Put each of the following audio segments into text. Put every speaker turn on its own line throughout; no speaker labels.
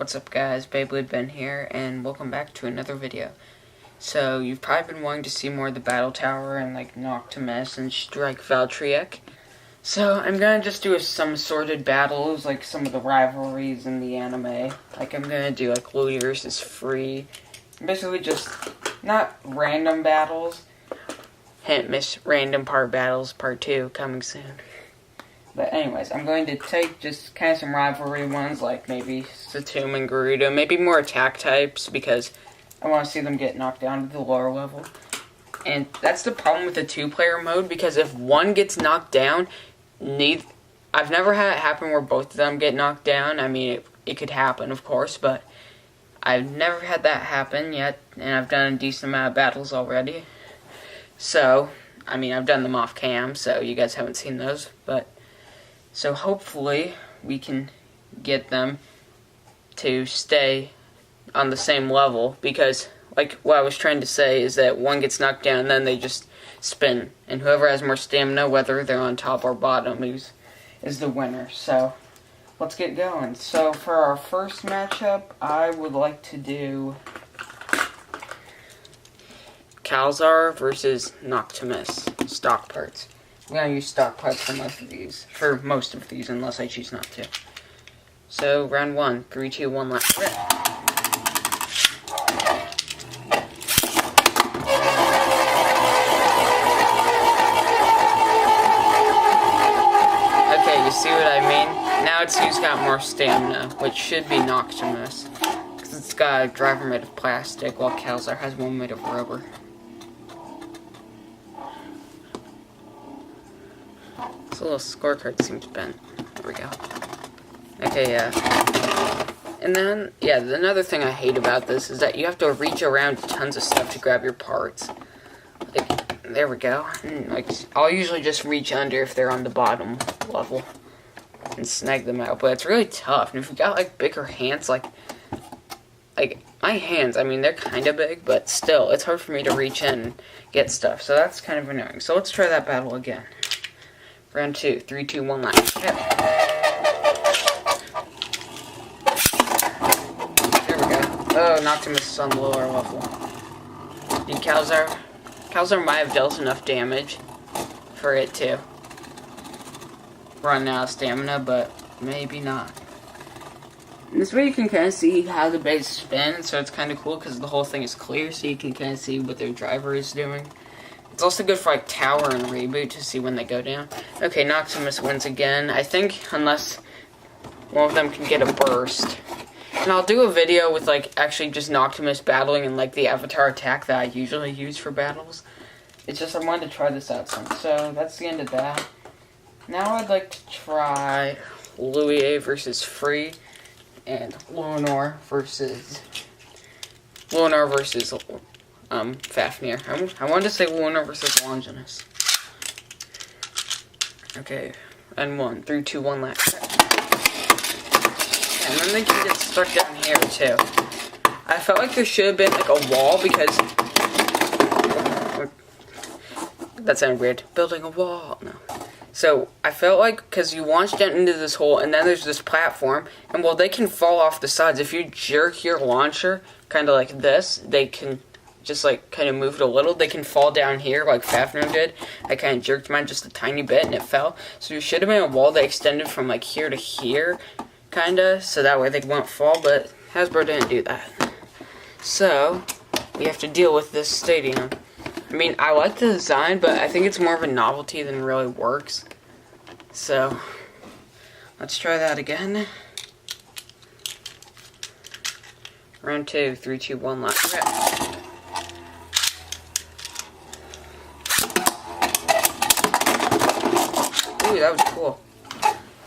What's up guys, Beyblade Ben here, and welcome back to another video. So, you've probably been wanting to see more of the Battle Tower and like Noctimus and Strike Valtryek. So, I'm gonna just do some assorted battles, like some of the rivalries in the anime. Like, I'm gonna do like Louis versus Free. Basically just, not random battles. Hint, miss random part battles, part 2, coming soon. But anyways, I'm going to take just kind of some rivalry ones, like maybe Satum and Gerudo, maybe more attack types, because I want to see them get knocked down to the lower level. And that's the problem with the 2-player mode, because if one gets knocked down, I've never had it happen where both of them get knocked down. I mean, it could happen, of course, but I've never had that happen yet, and I've done a decent amount of battles already. So, I mean, I've done them off cam, so you guys haven't seen those, but so hopefully we can get them to stay on the same level, because like what I was trying to say is that one gets knocked down and then they just spin, and whoever has more stamina, whether they're on top or bottom, is the winner. So let's get going. So for our first matchup, I would like to do Calzar versus Noctimus, stock parts. I'm going to use stock parts for most of these, unless I choose not to. So, round 1, 3, 2, 1, left. Okay, you see what I mean? Now it's who's got more stamina, which should be Noctimus, because it's got a driver made of plastic, while Calzar has one made of rubber. The little scorecard seems bent. There we go. Okay, yeah. And then, yeah, another thing I hate about this is that you have to reach around tons of stuff to grab your parts. Like, there we go. And, like, I'll usually just reach under if they're on the bottom level and snag them out, but it's really tough. And if you've got, like, bigger hands, like my hands, I mean, they're kind of big, but still, it's hard for me to reach in and get stuff, so that's kind of annoying. So let's try that battle again. Round 2, 3, 2, 1, left. Okay. There we go. Oh, Noctimus is on the lower level. And Calzar might have dealt enough damage for it to run out of stamina, but maybe not. And this way you can kind of see how the base spins, so it's kind of cool because the whole thing is clear, so you can kind of see what their driver is doing. It's also good for like Tower and Reboot to see when they go down. Okay, Noctimus wins again. I think unless one of them can get a burst. And I'll do a video with like actually just Noctimus battling and like the avatar attack that I usually use for battles. It's just I wanted to try this out some. So that's the end of that. Now I'd like to try Louis versus Free and Lunar versus Fafnir. I wanted to say Lunar versus Longinus. Okay, and 1, 3, 2, 1, left. And then they can get stuck down here too. I felt like there should have been like a wall because that sounded weird. Building a wall, no. So I felt like because you launch down into this hole and then there's this platform, and well, they can fall off the sides. If you jerk your launcher kind of like this, they can just like kind of moved a little, they can fall down here like Fafnir did. I kind of jerked mine just a tiny bit and it fell. So there should have been a wall that extended from like here to here, kinda, so that way they won't fall, but Hasbro didn't do that. So we have to deal with this stadium. I mean, I like the design, but I think it's more of a novelty than really works. So let's try that again. Round 2, 3, 2, 1, left. Okay. Ooh, that was cool.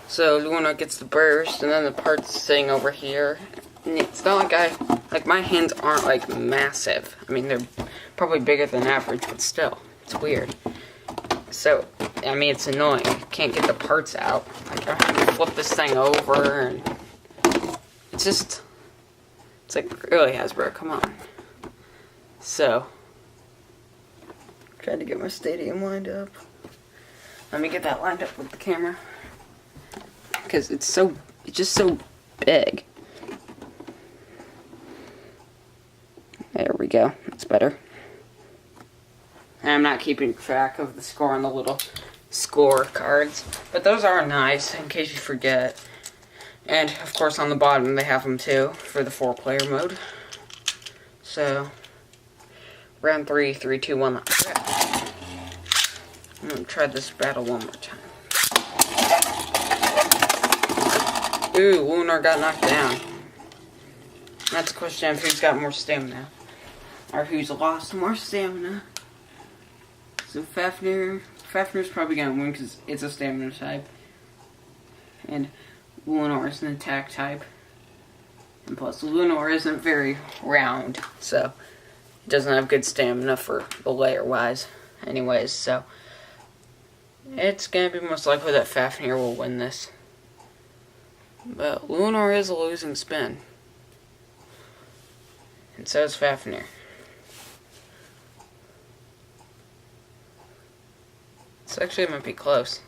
So Luna gets the burst, and then the part's sitting over here. And it's not like my hands aren't like massive. I mean, they're probably bigger than average, but still, it's weird. So, I mean, it's annoying. I can't get the parts out. Like, I have to flip this thing over, and it's like, really, Hasbro, come on. So, trying to get my stadium lined up. Let me get that lined up with the camera. Because it's just so big. we go. That's better. And I'm not keeping track of the score on the little score cards. But those are nice, in case you forget. And, of course, on the bottom, they have them, too, for the 4-player mode. So, round 3, 3, 2, 1, let's go. I'm going to try this battle one more time. Ooh, Lunar got knocked down. That's a question of who's got more stamina. Or who's lost more stamina. So Fafnir's probably going to win because it's a stamina type. And Lunar is an attack type. And plus, Lunar isn't very round, so it doesn't have good stamina for the layer-wise. Anyways, so it's going to be most likely that Fafnir will win this. But Lunar is a losing spin. And so is Fafnir. This actually might be close.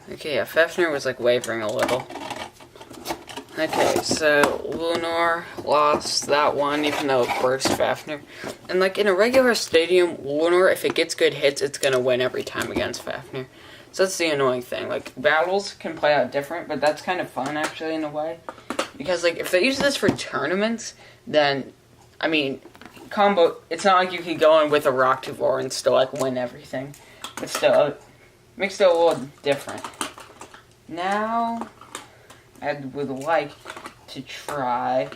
Okay, yeah, Fafnir was like wavering a little. Okay, so Lunar lost that one, even though it burst Fafnir. And like in a regular stadium, Lunar, if it gets good hits, it's gonna win every time against Fafnir. So that's the annoying thing. Like, battles can play out different, but that's kind of fun, actually, in a way. Because, like, if they use this for tournaments, then, I mean, combo, it's not like you can go in with a Rock Tuvor and still, like, win everything. But still, it makes it a little different. Now, I would like to try...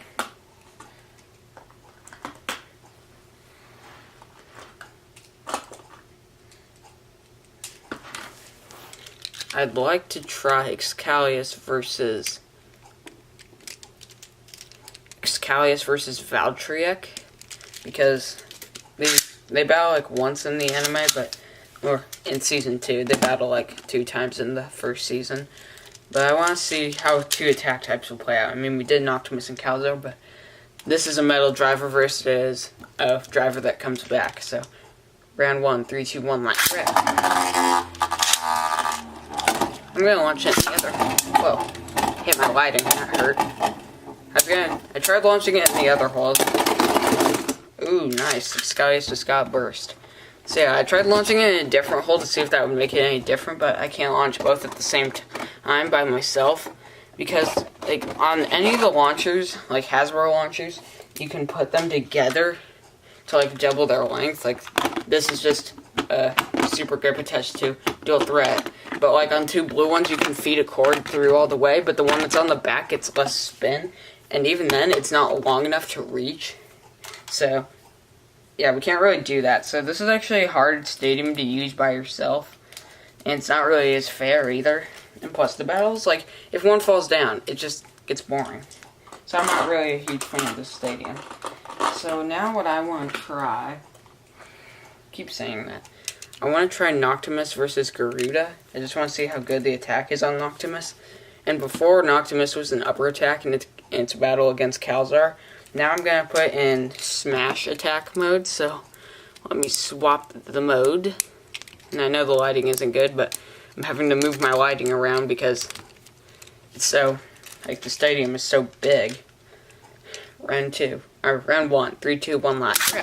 I'd like to try Excalius versus Valtryek, because they battle like once in the anime, or in season 2. They battle like 2 times in the first season. But I want to see how 2 attack types will play out. I mean, we did Noctimus and Calzo, but this is a metal driver versus a driver that comes back. So, round 1, 3, 2, 1, line red. I'm gonna launch it in the other. Whoa. Hit my lighting, that hurt. I tried launching it in the other holes. Ooh, nice. Excalius just got burst. So yeah, I tried launching it in a different hole to see if that would make it any different, but I can't launch both at the same time by myself. Because, like, on any of the launchers, like Hasbro launchers, you can put them together to, like, double their length. Like, this is just a super grip attached to dual threat. But, like, on 2 blue ones, you can feed a cord through all the way, but the one that's on the back gets less spin. And even then, it's not long enough to reach. So, yeah, we can't really do that. So this is actually a hard stadium to use by yourself. And it's not really as fair either. And plus, the battles, like, if one falls down, it just gets boring. So I'm not really a huge fan of this stadium. So now what I want to try... keep saying that. I want to try Noctimus versus Garuda. I just want to see how good the attack is on Noctimus. And before, Noctimus was an upper attack in its battle against Calzar. Now I'm going to put in Smash attack mode, so let me swap the mode. And I know the lighting isn't good, but I'm having to move my lighting around because it's so, like, the stadium is so big. Round 1, 3, 2, 1, last.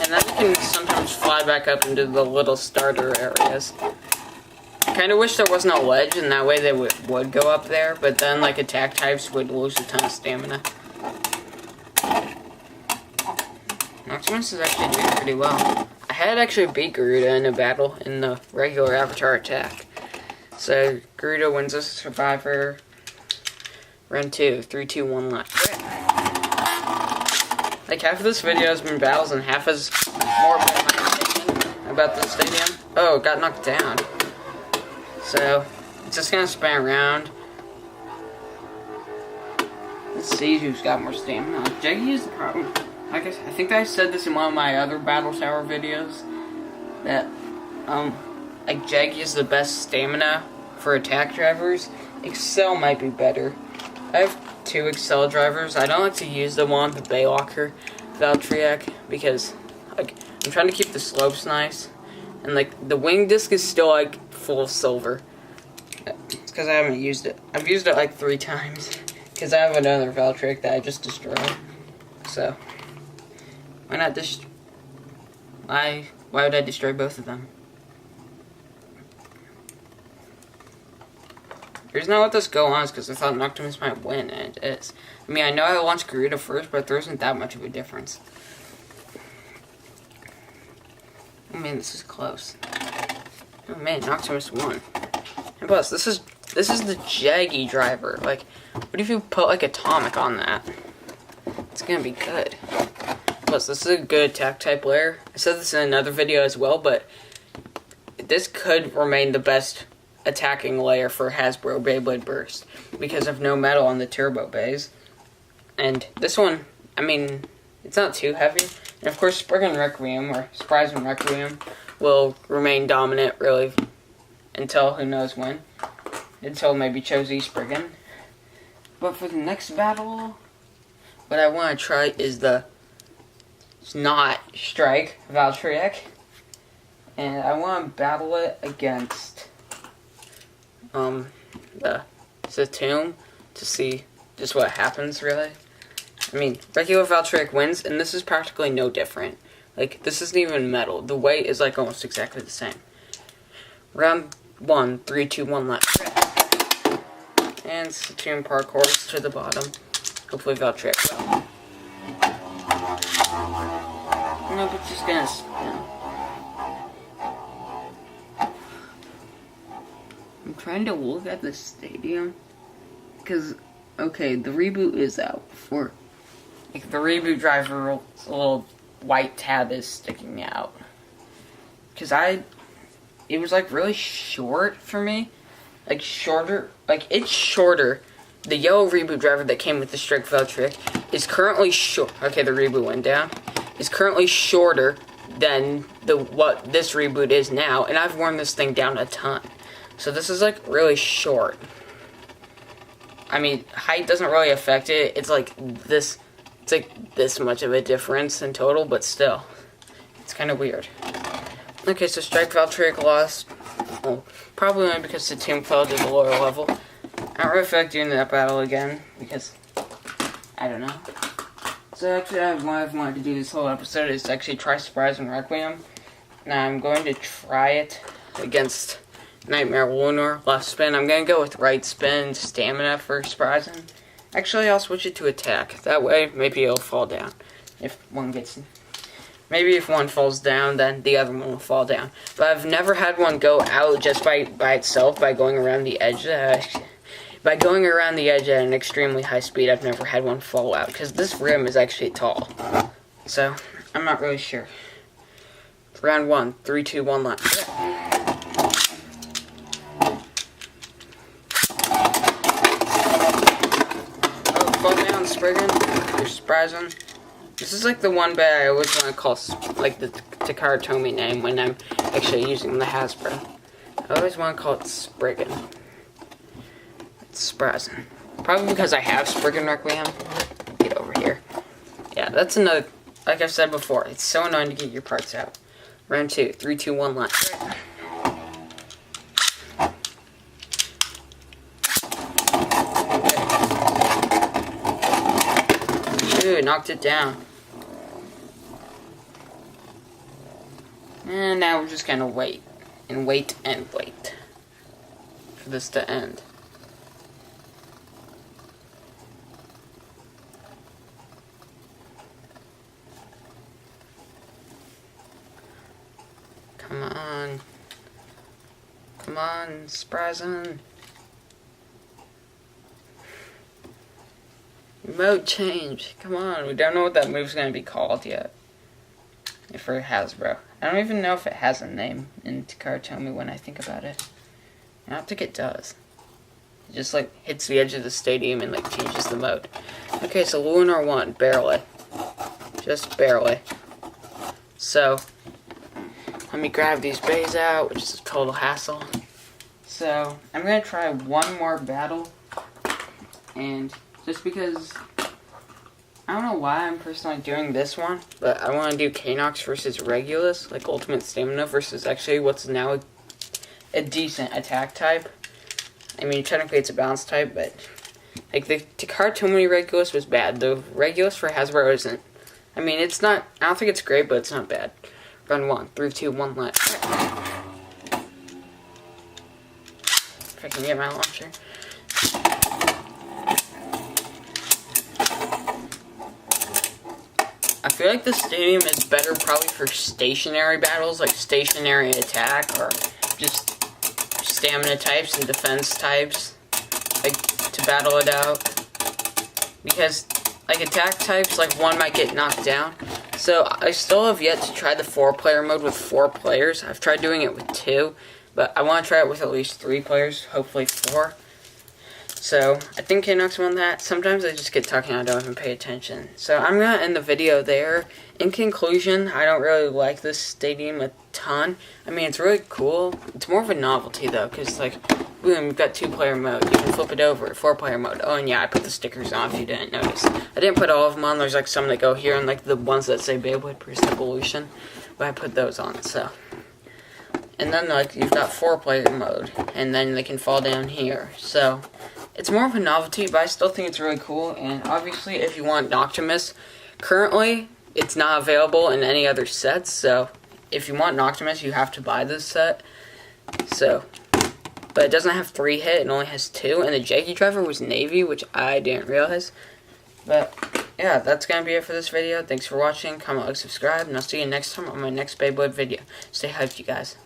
And then you can sometimes fly back up into the little starter areas. Kind of wish there wasn't a ledge, and that way they would go up there, but then, like, attack types would lose a ton of stamina. Noctimus is actually doing pretty well. I had actually beat Garuda in a battle in the regular Avatar attack. So, Garuda wins as a survivor. Round 2, 3, 2, 1, left. Like, half of this video has been battles, and half is more about my opinion about the stadium. Oh, got knocked down. So, it's just gonna spin around. Let's see who's got more stamina. Jaggy is the problem. I think I said this in one of my other Battle Tower videos. That, like, Jaggy is the best stamina for attack drivers. Excel might be better. I have 2 Excel drivers. I don't like to use the one, the Baylocker Valtryek, because, like, I'm trying to keep the slopes nice. And, like, the wing disc is still, like, full of silver. because I haven't used it. I've used it like 3 times. Because I have another Valtryek that I just destroyed. So, why not why would I destroy both of them? The reason I let this go on is because I thought Noctimus might win, and it is. I mean, I know I launched Garuda first, but there isn't that much of a difference. Oh man, this is close. Oh man, Noctimus won. And plus, this is the Jaggy driver. Like, what if you put like Atomic on that? It's gonna be good. Plus, this is a good attack type layer. I said this in another video as well, but this could remain the best attacking layer for Hasbro Beyblade Burst because of no metal on the turbo bays. And this one, I mean, it's not too heavy. And of course, Spriggan Requiem, or Surprise and Requiem, will remain dominant, really, until who knows when. Until maybe Chozy Spriggan. But for the next battle, what I want to try is the Snot Strike Valtryek. And I want to battle it against the Satum to see just what happens, really. I mean, regular Valtryek wins, and this is practically no different. Like, this isn't even metal. The weight is, like, almost exactly the same. Round 1, 3, 2, 1, left. And Satum parkours to the bottom. Hopefully Valtryek will. Nope, it's just gonna spin. I'm trying to look at the stadium. Because, okay, the reboot is out before. Like, the reboot driver, a little white tab is sticking out. Because it was like really short for me. Like shorter, like it's shorter. The yellow reboot driver that came with the Strike Valtryek is currently short. Okay, the reboot went down. Is currently shorter than what this reboot is now. And I've worn this thing down a ton. So this is like really short. I mean, height doesn't really affect it. It's like this. It's like this much of a difference in total, but still, it's kind of weird. Okay, so Strike Valtryek lost. Well, probably only because the team fell to the lower level. I don't really feel like doing that battle again because I don't know. So actually, what I've wanted to do this whole episode is actually try Surprise and Requiem. Now I'm going to try it against Nightmare Lunar. Left spin. I'm going to go with right spin, stamina for Surprising. Actually, I'll switch it to attack. That way, maybe it'll fall down. If one gets... Maybe if one falls down, then the other one will fall down. But I've never had one go out just by itself, by going around the edge. By going around the edge at an extremely high speed, I've never had one fall out. Because this rim is actually tall. So, I'm not really sure. Round 1. 3, 2, 1, left. Fall down, Spriggan. You're surprising. This is like the one bay I always want to call, like, the Takara Tomy name when I'm actually using the Hasbro. I always want to call it Spriggan. It's surprising. Probably because I have Spriggan Requiem. Get over here. Yeah, that's another, like I've said before, it's so annoying to get your parts out. Round 2, 3, 2, 1, left. Ooh, knocked it down. And now we're just gonna wait. And wait and wait. For this to end. Come on. Come on, Surprising. Mode change. Come on, we don't know what that move's going to be called yet. For Hasbro. I don't even know if it has a name in Takara Tomy when I think about it. I don't think it does. It just like hits the edge of the stadium and like changes the mode. Okay, so Lunar 1, barely. Just barely. So, let me grab these bays out, which is a total hassle. So, I'm going to try one more battle. And just because, I don't know why I'm personally doing this one, but I want to do Kanox versus Regulus, like Ultimate Stamina versus actually what's now a decent attack type. I mean, technically it's a balance type, but like the Cartoony Regulus was bad. The Regulus for Hasbro isn't. I mean, it's not. I don't think it's great, but it's not bad. Run 1, 3, 2, 1, let. If I can get my launcher. I feel like the stadium is better probably for stationary battles, like stationary attack, or just stamina types and defense types, like to battle it out. Because like attack types, like one might get knocked down. So I still have yet to try the 4-player mode with 4 players. I've tried doing it with 2, but I want to try it with at least 3 players, hopefully 4. So I think K-Nox won that. Sometimes I just get talking and I don't even pay attention. So I'm going to end the video there. In conclusion, I don't really like this stadium a ton. I mean, it's really cool. It's more of a novelty though, because like, boom, you've got 2-player mode. You can flip it over, 4-player mode. Oh, and yeah, I put the stickers on if you didn't notice. I didn't put all of them on. There's like some that go here, and like the ones that say Beyblade Priest Evolution. But I put those on, so. And then like, you've got 4-player mode, and then they can fall down here. So, it's more of a novelty, but I still think it's really cool. And obviously, if you want Noctimus, currently, it's not available in any other sets. So, if you want Noctimus, you have to buy this set. So, but it doesn't have 3 hit, it only has 2. And the Jakey Driver was Navy, which I didn't realize. But, yeah, that's going to be it for this video. Thanks for watching. Comment, like, subscribe, and I'll see you next time on my next Beyblade video. Stay hyped, you guys.